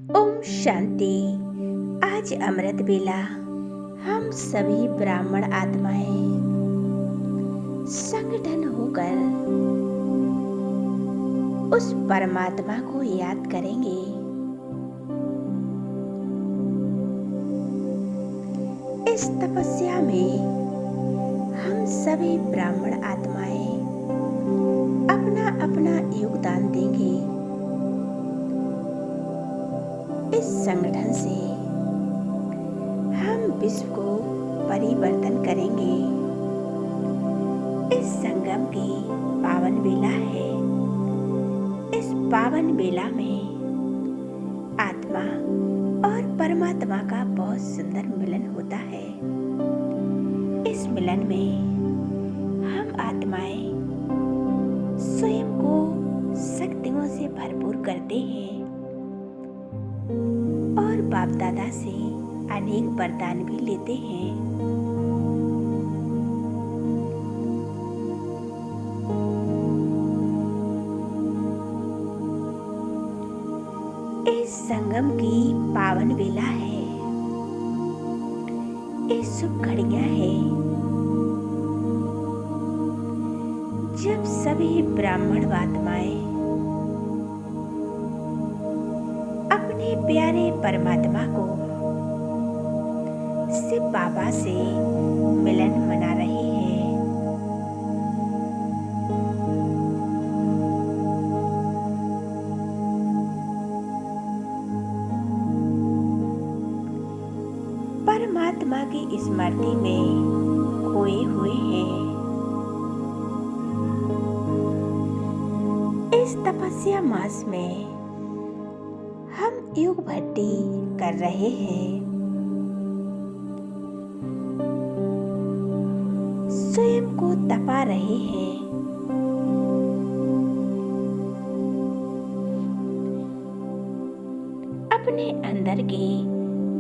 ओम शांति। आज अमृत बेला हम सभी ब्राह्मण आत्माएं संगठन होकर उस परमात्मा को याद करेंगे। इस तपस्या में हम सभी ब्राह्मण आत्माएं अपना अपना योगदान देंगे। इस संगठन से हम विश्व को परिवर्तन करेंगे। इस संगम की पावन बेला है। इस पावन बेला में आत्मा और परमात्मा का बहुत सुंदर मिलन होता है। इस मिलन में हम आत्माएं स्वयं को शक्तियों से भरपूर करते हैं और बाप दादा से अनेक वरदान भी लेते हैं। इस संगम की पावन बेला है। ये शुभ घड़ियां हैं जब सभी ब्राह्मण आत्माएं अपने प्यारे परमात्मा को शिव बाबा से मिलन मना रही है। परमात्मा की स्मृति में खोए हुए हैं। इस तपस्या मास में हम योग भट्टी कर रहे हैं। स्वयं को तपा रहे हैं। अपने अंदर के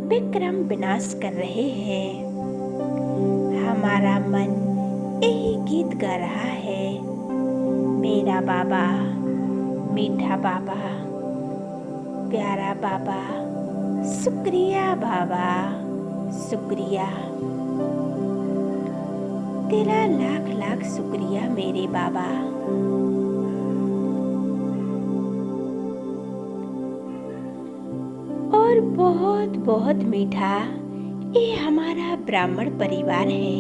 विक्रम विनाश कर रहे हैं। हमारा मन यही गीत गा रहा है, मेरा बाबा, मीठा बाबा, प्यारा बाबा, शुक्रिया बाबा, शुक्रिया, तेरा लाख लाख शुक्रिया मेरे बाबा। और बहुत बहुत मीठा ये हमारा ब्राह्मण परिवार है।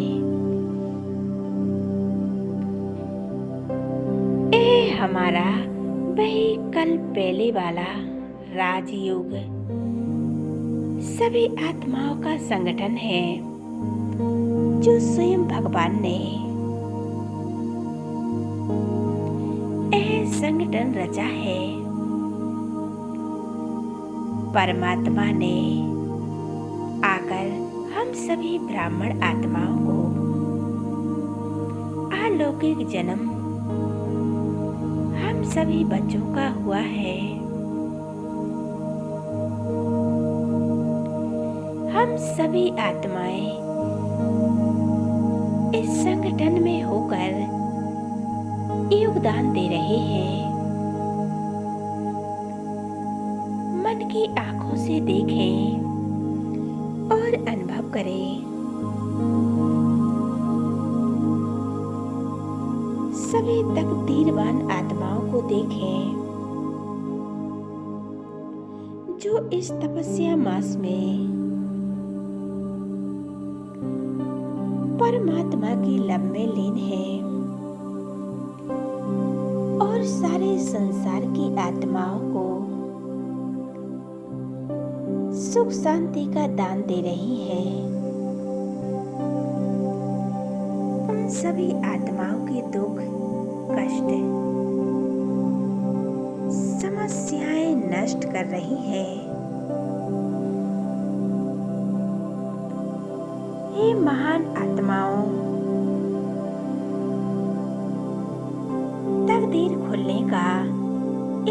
ये हमारा वही कल पहले वाला राजयोग सभी आत्माओं का संगठन है जो स्वयं भगवान ने यह संगठन रचा है। परमात्मा ने आकर हम सभी ब्राह्मण आत्माओं को अलौकिक जन्म हम सभी बच्चों का हुआ है। हम सभी आत्माएं इस संगठन में होकर योगदान दे रहे हैं। मन की आंखों से देखें और अनुभव करें। सभी तकदीरवान आत्माओं को देखें जो इस तपस्या मास में परमात्मा की लब में लीन है और सारे संसार की आत्माओं को सुख शांति का दान दे रही है। उन सभी आत्माओं के दुख, कष्ट, समस्याएं नष्ट कर रही है। हे महान आत्माओं, तकदीर खुलने का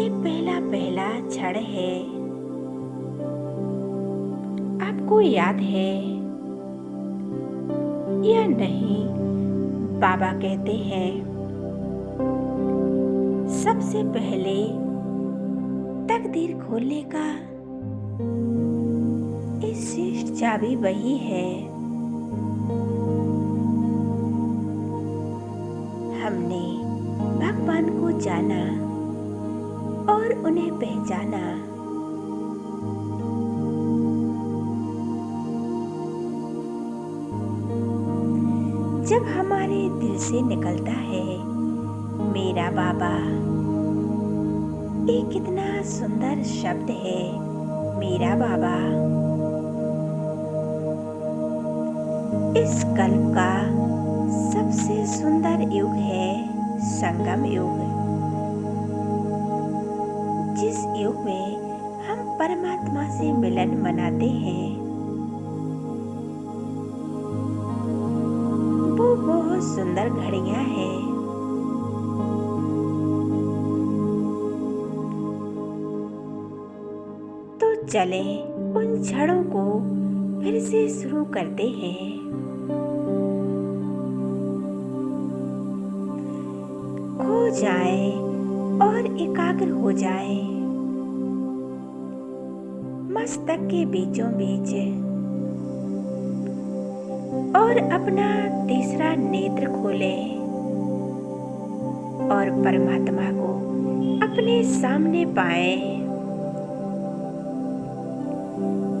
ये पहला पहला क्षण है। आपको याद है या नहीं? बाबा कहते हैं सबसे पहले तकदीर खोलने का चाबी वही है। हमने भगवान को जाना और उन्हें पहचाना। जब हमारे दिल से निकलता है मेरा बाबा, ये कितना सुंदर शब्द है मेरा बाबा। इस कल्प का सबसे सुंदर युग है संगम युग, जिस युग में हम परमात्मा से मिलन मनाते हैं। वो बहुत सुंदर घड़ियां हैं। तो चले उन क्षणों को फिर से शुरू करते हैं। खो जाए और एकाग्र हो जाए मस्तक के बीचों बीच, और अपना तीसरा नेत्र खोले और परमात्मा को अपने सामने पाए।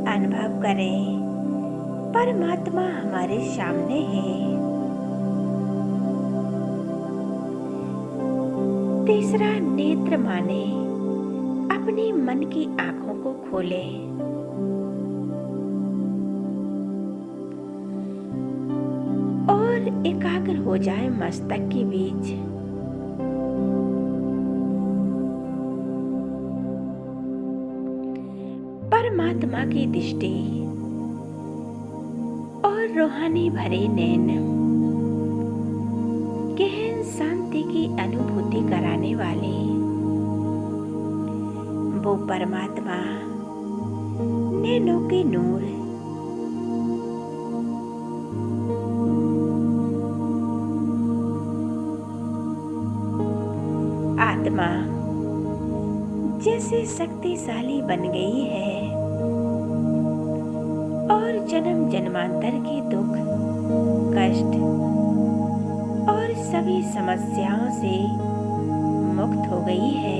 अनुभव करें परमात्मा हमारे सामने है। तीसरा नेत्र माने अपने मन की आंखों को खोले और एकाग्र हो जाए मस्तक के बीच। परमात्मा की दृष्टि और रूहानी भरे नैन गहन शांति की अनुभूति कराने वाले वो परमात्मा नैनों के नूर आत्मा जैसे शक्तिशाली बन गई है और जन्म जन्मांतर के दुख कष्ट और सभी समस्याओं से मुक्त हो गई है।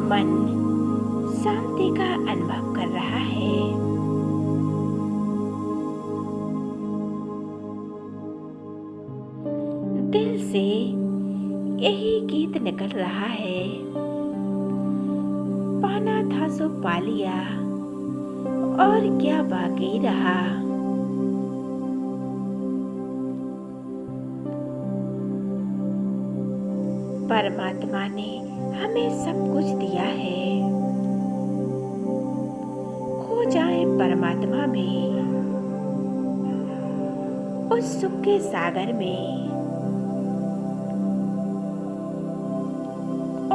मन शांति का अनुभव कर रहा है। दिल से यही गीत निकल रहा है, पाना था सो पा लिया और क्या बाकी रहा। परमात्मा ने हमें सब कुछ दिया है। खो जाए परमात्मा में, उस सुख के सागर में,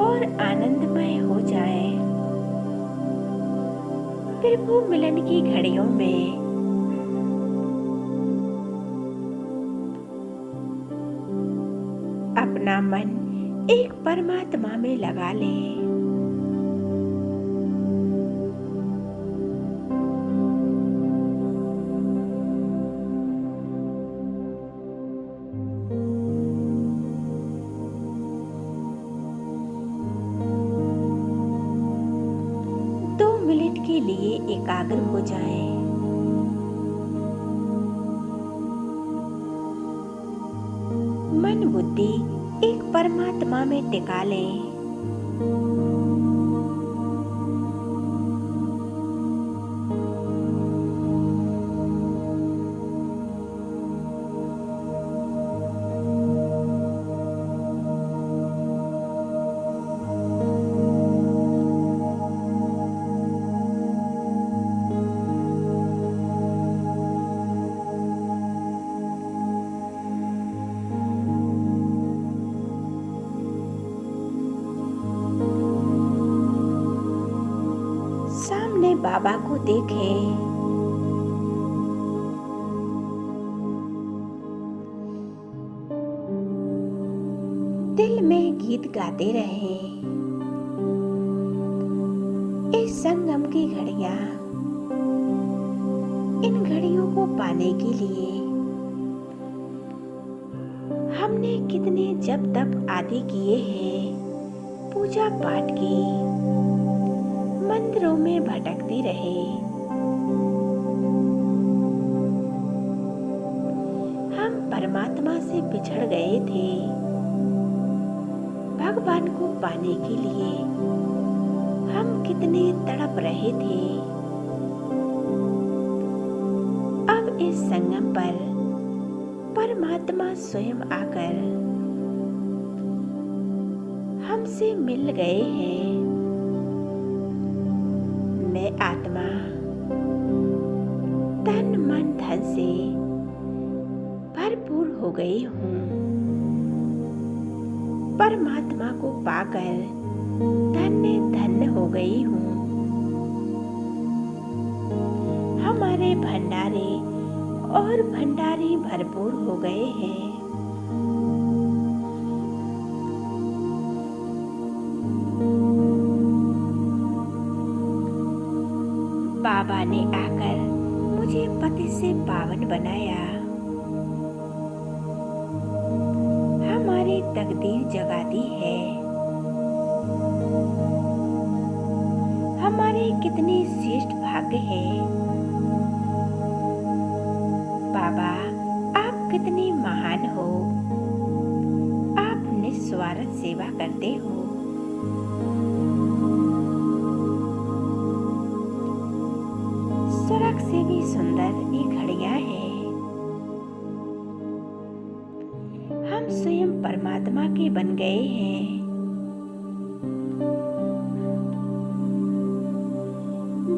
और आनंदमय हो जाए प्रभु मिलन की घड़ियों में। अपना मन एक परमात्मा में लगा ले। मिनट के लिए एकाग्र हो जाएं। मन बुद्धि एक परमात्मा में टिका लें। सामने बाबा को देखें। दिल में गीत गाते रहे। इस संगम की घड़ियां, इन घड़ियों को पाने के लिए हमने कितने जप तप आदि किए हैं, पूजा पाठ की, मंदिरों में भटकते रहे। हम परमात्मा से बिछड़ गए थे। भगवान को पाने के लिए हम कितने तड़प रहे थे। अब इस संगम पर परमात्मा स्वयं आकर हमसे मिल गए हैं। मैं आत्मा तन मन धन से भरपूर हो गई हूँ। परमात्मा को पाकर धन्य धन्य हो गई हूँ। हमारे भंडारे और भंडारी भरपूर हो गए हैं। बाबा ने आकर मुझे पति से पावन बनाया। हमारी तकदीर जगा दी है। हमारे कितने श्रेष्ठ भाग्य हैं। बाबा, आप कितने महान हो। आप निस्वार्थ सेवा करते हो। स्वर्ग से भी सुंदर ये घड़ियां हैं। हम स्वयं परमात्मा के बन गए हैं।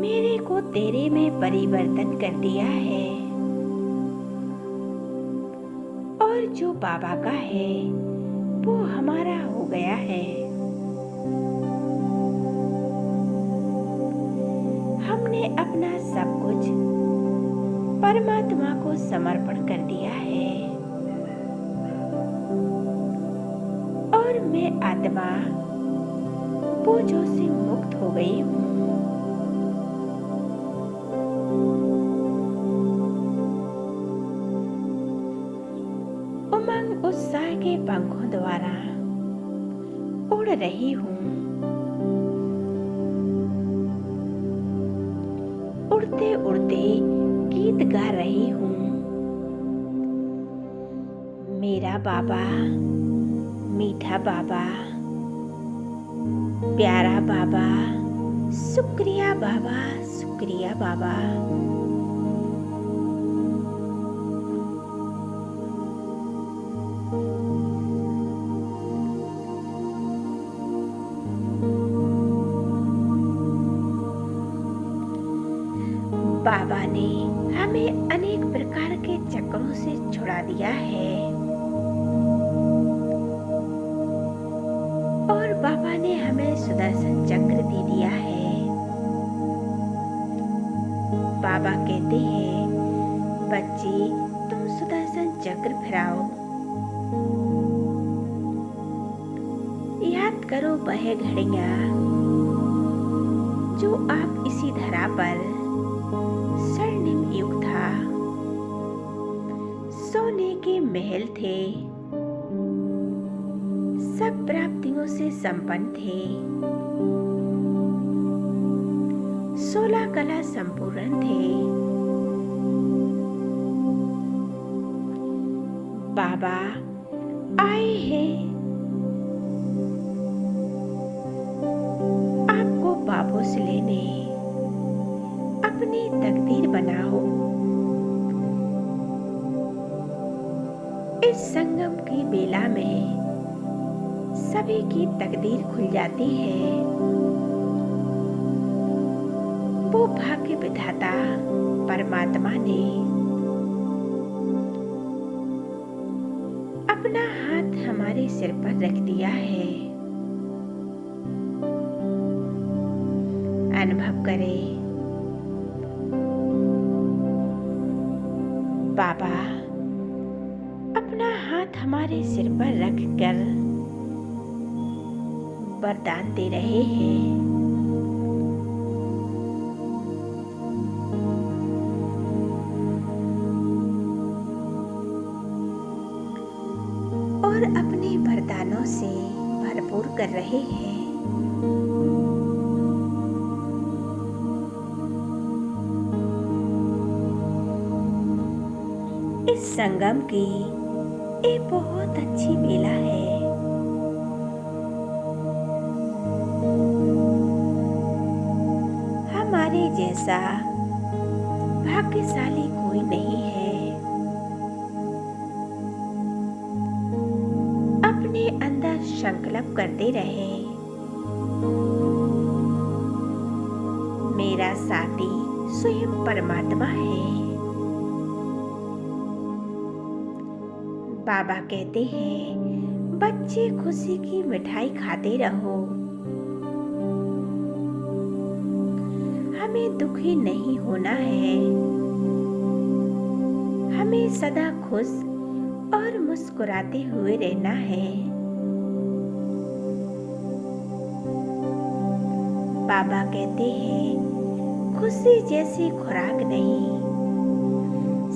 मेरे को तेरे में परिवर्तन कर दिया है और जो बाबा का है वो हमारा हो गया है। हमने अपना सब कुछ परमात्मा को समर्पण कर दिया है और मैं आत्मा बोझों से मुक्त हो गई हूँ। उमंग उत्साह के पंखों द्वारा उड़ रही हूँ। उड़ते उड़ते गीत गा रही हूँ। मेरा बाबा, मीठा बाबा, प्यारा बाबा, शुक्रिया बाबा, शुक्रिया बाबा। बाबा ने हमें अनेक प्रकार के चक्रों से छुड़ा दिया है और बाबा ने हमें सुदर्शन चक्र दे दिया है। बाबा कहते हैं, बच्चे तुम सुदर्शन चक्र फिराओ। याद करो वह घड़ियां जो आप इसी धरा पर स्वर्णिम युग था। सोने के महल थे, सब प्राप्तियों से संपन्न थे। 16 कला संपूर्ण थे। बाबा आए हैं आपको वापस लेने। अपनी तकदीर बनाओ। इस संगम की बेला में सभी की तकदीर खुल जाती है। वो भाग्य विधाता परमात्मा ने अपना हाथ हमारे सिर पर रख दिया है। अनुभव करें, बाबा अपना हाथ हमारे सिर पर रख कर वरदान दे रहे हैं। और अपने वरदानों से भरपूर कर रहे हैं। इस संगम की एक बहुत अच्छी बेला है। हमारे जैसा भाग्यशाली कोई नहीं है। अपने अंदर संकल्प करते रहे, मेरा साथी स्वयं परमात्मा है। बाबा कहते हैं, बच्चे खुशी की मिठाई खाते रहो। हमें दुखी नहीं होना है। हमें सदा खुश और मुस्कुराते हुए रहना है। बाबा कहते हैं, खुशी जैसी खुराक नहीं,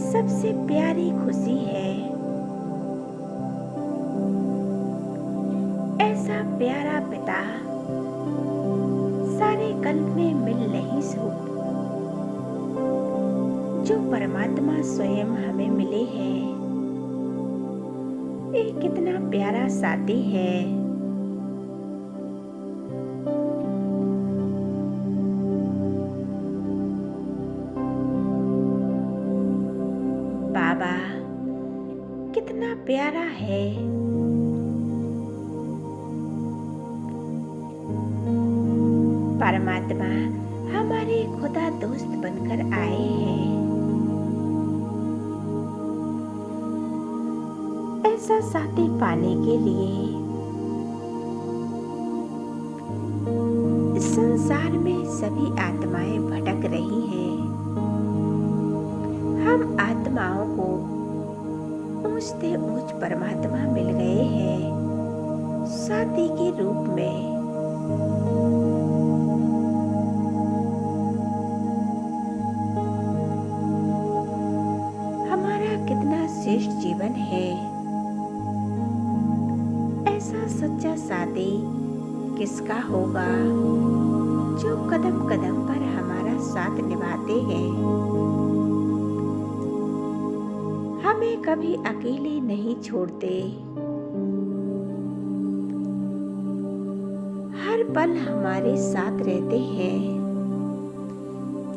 सबसे प्यारी खुशी है। ऐसा प्यारा पिता सारे कल्प में मिल नहीं सकता, जो परमात्मा स्वयं हमें मिले हैं। ये कितना प्यारा साथी है। बाबा कितना प्यारा है। परमात्मा हमारे खुदा दोस्त बनकर आए हैं। ऐसा साथी पाने के लिए इस संसार में सभी आत्माएं भटक रही हैं। हम आत्माओं को ऊंचते ऊंच परमात्मा मिल गए हैं, साथी के रूप में। कितना श्रेष्ठ जीवन है। ऐसा सच्चा साथी किसका होगा, जो कदम कदम पर हमारा साथ निभाते हैं, हमें कभी अकेले नहीं छोड़ते, हर पल हमारे साथ रहते हैं।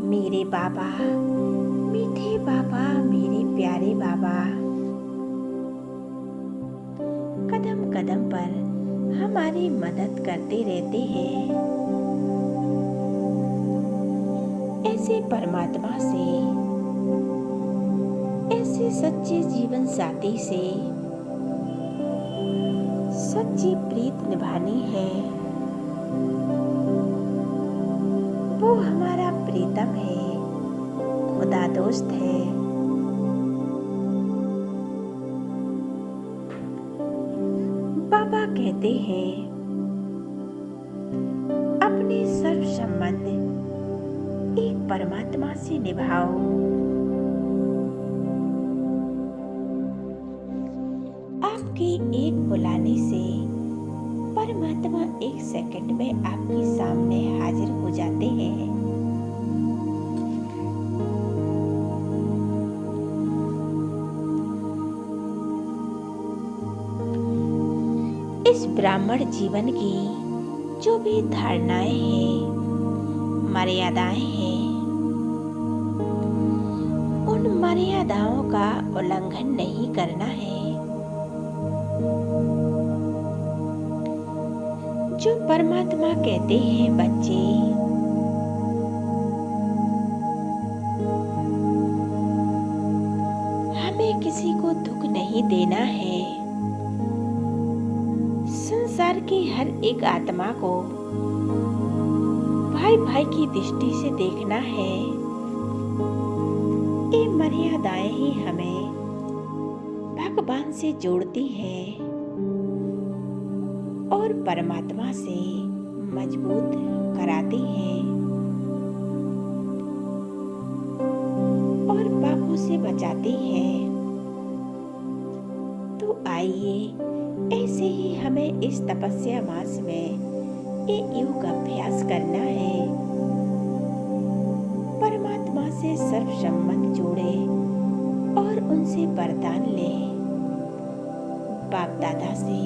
मेरे बाबा, मीठे बाबा, मेरे प्यारे बाबा, कदम कदम पर हमारी मदद करते रहते हैं। ऐसे परमात्मा से, ऐसे सच्चे जीवन साथी से सच्ची प्रीत निभानी है। वो हमारा प्रीतम है, खुदा दोस्त है। बाबा कहते हैं, अपने सर्व संबंध एक परमात्मा से निभाओ। आपके एक बुलाने से परमात्मा एक सेकंड में आपके सामने हाजिर हो जाते हैं। इस ब्राह्मण जीवन की जो भी धारणाएं हैं, मर्यादाएं हैं, उन मर्यादाओं का उल्लंघन नहीं करना है। जो परमात्मा कहते हैं, बच्चे हमें किसी को दुख नहीं देना है। संसार की हर एक आत्मा को भाई भाई की दृष्टि से देखना है। ये मर्यादाएं ही हमें भगवान से जोड़ती हैं। और परमात्मा से मजबूत कराते हैं और पापों से बचाते हैं। तो आइए ऐसे ही हमें इस तपस्या मास में ये योग अभ्यास करना है। परमात्मा से सर्वसम्मत जोड़े और उनसे वरदान ले। बाप दादा से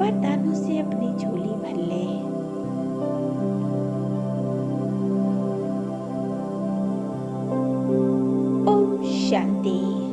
वरदानों से अपनी झोली भर ले। ओम शांति।